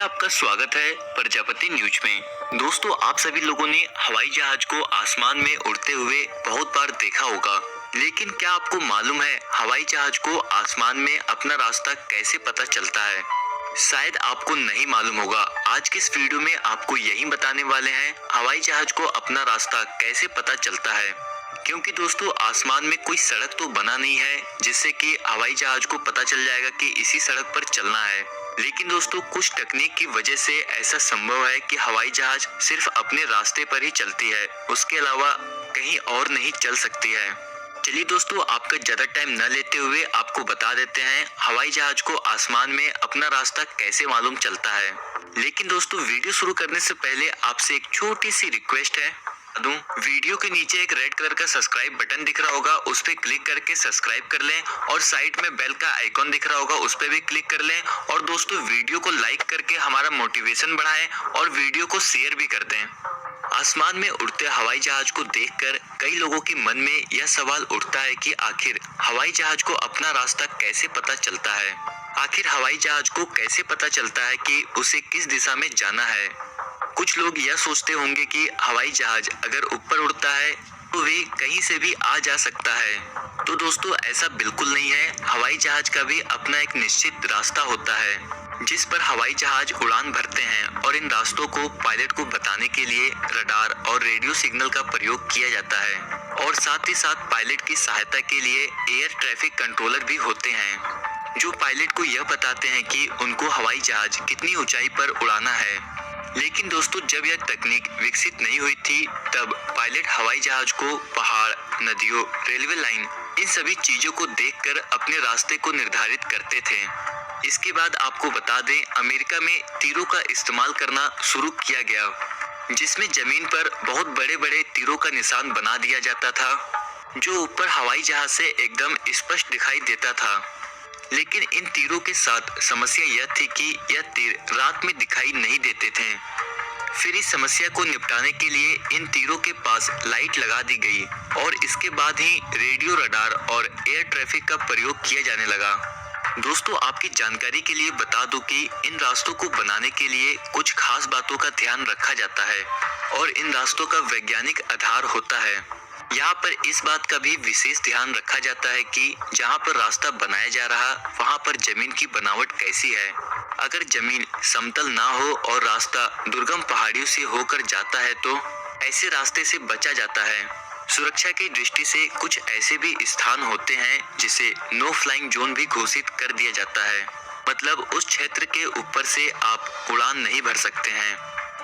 आपका स्वागत है प्रजापति न्यूज में। दोस्तों, आप सभी लोगों ने हवाई जहाज को आसमान में उड़ते हुए बहुत बार देखा होगा, लेकिन क्या आपको मालूम है हवाई जहाज को आसमान में अपना रास्ता कैसे पता चलता है? शायद आपको नहीं मालूम होगा। आज के इस वीडियो में आपको यही बताने वाले हैं हवाई जहाज को अपना रास्ता कैसे पता चलता है। क्योंकि दोस्तों, आसमान में कोई सड़क तो बना नहीं है जिससे कि हवाई जहाज को पता चल जाएगा कि इसी सड़क पर चलना है। लेकिन दोस्तों, कुछ तकनीक की वजह से ऐसा संभव है कि हवाई जहाज सिर्फ अपने रास्ते पर ही चलती है, उसके अलावा कहीं और नहीं चल सकती है। चलिए दोस्तों, आपका ज्यादा टाइम न लेते हुए आपको बता देते हैं हवाई जहाज को आसमान में अपना रास्ता कैसे मालूम चलता है। लेकिन दोस्तों, वीडियो शुरू करने से पहले आपसे एक छोटी सी रिक्वेस्ट है। वीडियो के नीचे एक रेड कलर का सब्सक्राइब बटन दिख रहा होगा, उस पर क्लिक करके सब्सक्राइब कर लें और साइड में बेल का आइकॉन दिख रहा होगा, उस पर भी क्लिक कर लें। और दोस्तों, वीडियो को लाइक करके हमारा मोटिवेशन बढ़ाएं और वीडियो को शेयर भी कर दें। आसमान में उड़ते हवाई जहाज को देखकर कई लोगों के मन में यह सवाल उठता है कि आखिर हवाई जहाज को अपना रास्ता कैसे पता चलता है। आखिर हवाई जहाज को कैसे पता चलता है कि उसे किस दिशा में जाना है। कुछ लोग यह सोचते होंगे कि हवाई जहाज अगर ऊपर उड़ता है तो वे कहीं से भी आ जा सकता है। तो दोस्तों, ऐसा बिल्कुल नहीं है। हवाई जहाज का भी अपना एक निश्चित रास्ता होता है जिस पर हवाई जहाज उड़ान भरते हैं, और इन रास्तों को पायलट को बताने के लिए रडार और रेडियो सिग्नल का प्रयोग किया जाता है। और साथ ही साथ पायलट की सहायता के लिए एयर ट्रैफिक कंट्रोलर भी होते हैं जो पायलट को यह बताते हैं कि उनको हवाई जहाज कितनी ऊंचाई पर उड़ाना है। लेकिन दोस्तों, जब यह तकनीक विकसित नहीं हुई थी तब पायलट हवाई जहाज को पहाड़, नदियों, रेलवे लाइन, इन सभी चीजों को देखकर अपने रास्ते को निर्धारित करते थे। इसके बाद आपको बता दें, अमेरिका में तीरों का इस्तेमाल करना शुरू किया गया, जिसमें जमीन पर बहुत बड़े बड़े तीरों का निशान बना दिया जाता था जो ऊपर हवाई जहाज से एकदम स्पष्ट दिखाई देता था। लेकिन इन तीरों के साथ समस्या यह थी कि यह तीर रात में दिखाई नहीं देते थे। फिर इस समस्या को निपटाने के लिए इन तीरों के पास लाइट लगा दी गई और इसके बाद ही रेडियो, रडार और एयर ट्रैफिक का प्रयोग किया जाने लगा। दोस्तों, आपकी जानकारी के लिए बता दूं कि इन रास्तों को बनाने के लिए कुछ खास बातों का ध्यान रखा जाता है और इन रास्तों का वैज्ञानिक आधार होता है। यहाँ पर इस बात का भी विशेष ध्यान रखा जाता है कि जहाँ पर रास्ता बनाया जा रहा वहाँ पर जमीन की बनावट कैसी है। अगर जमीन समतल ना हो और रास्ता दुर्गम पहाड़ियों से होकर जाता है तो ऐसे रास्ते से बचा जाता है। सुरक्षा की दृष्टि से कुछ ऐसे भी स्थान होते हैं जिसे नो फ्लाइंग जोन भी घोषित कर दिया जाता है। मतलब उस क्षेत्र के ऊपर से आप उड़ान नहीं भर सकते हैं,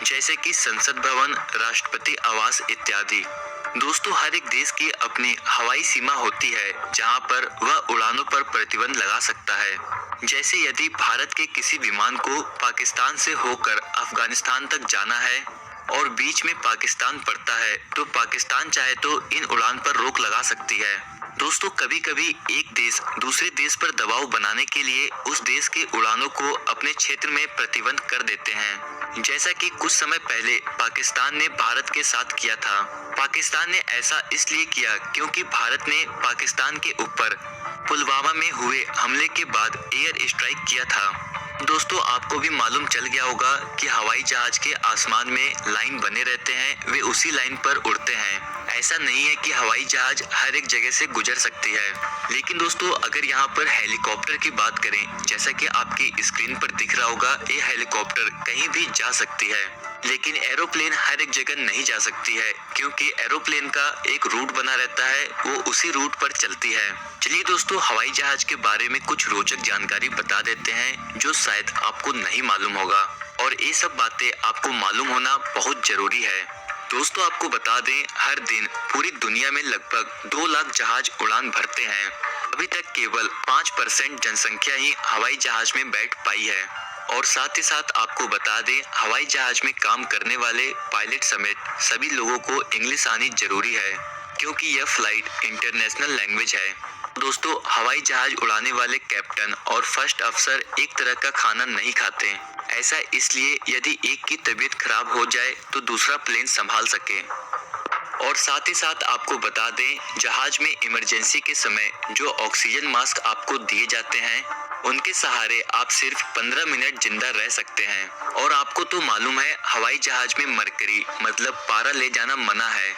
जैसे कि संसद भवन, राष्ट्रपति आवास इत्यादि। दोस्तों, हर एक देश की अपनी हवाई सीमा होती है जहां पर वह उड़ानों पर प्रतिबंध लगा सकता है। जैसे यदि भारत के किसी विमान को पाकिस्तान से होकर अफगानिस्तान तक जाना है और बीच में पाकिस्तान पड़ता है तो पाकिस्तान चाहे तो इन उड़ान पर रोक लगा सकती है। दोस्तों, कभी कभी एक देश दूसरे देश पर दबाव बनाने के लिए उस देश के उड़ानों को अपने क्षेत्र में प्रतिबंध कर देते हैं, जैसा कि कुछ समय पहले पाकिस्तान ने भारत के साथ किया था। पाकिस्तान ने ऐसा इसलिए किया क्योंकि भारत ने पाकिस्तान के ऊपर पुलवामा में हुए हमले के बाद एयर स्ट्राइक किया था। दोस्तों, आपको भी मालूम चल गया होगा कि हवाई जहाज के आसमान में लाइन बने रहते हैं, वे उसी लाइन पर उड़ते हैं। ऐसा नहीं है कि हवाई जहाज हर एक जगह से गुजर सकती है। लेकिन दोस्तों, अगर यहाँ पर हेलीकॉप्टर की बात करें, जैसा कि आपकी स्क्रीन पर दिख रहा होगा, ये हेलीकॉप्टर कहीं भी जा सकती है। लेकिन एरोप्लेन हर एक जगह नहीं जा सकती है क्योंकि एरोप्लेन का एक रूट बना रहता है, वो उसी रूट पर चलती है। चलिए दोस्तों, हवाई जहाज के बारे में कुछ रोचक जानकारी बता देते हैं जो शायद आपको नहीं मालूम होगा, और ये सब बातें आपको मालूम होना बहुत जरूरी है। दोस्तों, आपको बता दें, हर दिन पूरी दुनिया में लगभग 2 लाख जहाज उड़ान भरते हैं। अभी तक केवल 5% जनसंख्या ही हवाई जहाज में बैठ पाई है। और साथ ही साथ आपको बता दें, हवाई जहाज में काम करने वाले पायलट समेत सभी लोगों को इंग्लिश आनी जरूरी है क्योंकि यह फ्लाइट इंटरनेशनल लैंग्वेज है। दोस्तों, हवाई जहाज उड़ाने वाले कैप्टन और फर्स्ट अफसर एक तरह का खाना नहीं खाते। ऐसा इसलिए यदि एक की तबीयत खराब हो जाए तो दूसरा प्लेन संभाल सके। और साथ ही साथ आपको बता दें, जहाज में इमरजेंसी के समय जो ऑक्सीजन मास्क आपको दिए जाते हैं उनके सहारे आप सिर्फ 15 मिनट जिंदा रह सकते हैं। और आपको तो मालूम है हवाई जहाज में मरकरी मतलब पारा ले जाना मना है,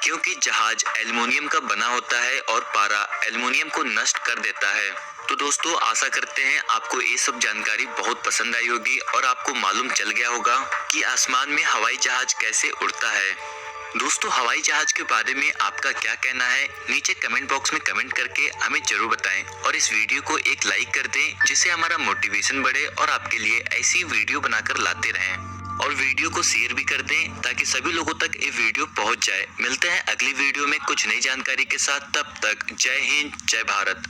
क्योंकि जहाज एल्युमिनियम का बना होता है और पारा एल्युमिनियम को नष्ट कर देता है। तो दोस्तों आशा करते हैं आपको ये सब जानकारी बहुत पसंद आई होगी और आपको मालूम चल गया होगा कि आसमान में हवाई जहाज कैसे उड़ता है। दोस्तों हवाई जहाज के बारे में आपका क्या कहना है, नीचे कमेंट बॉक्स में कमेंट करके हमें जरूर बताएं और इस वीडियो को एक लाइक कर दें, जिससे हमारा मोटिवेशन बढ़े और आपके लिए ऐसी वीडियो बनाकर लाते रहें। और वीडियो को शेयर भी कर दें ताकि सभी लोगों तक ये वीडियो पहुंच जाए। मिलते हैं अगली वीडियो में कुछ नई जानकारी के साथ, तब तक जय हिंद जय भारत।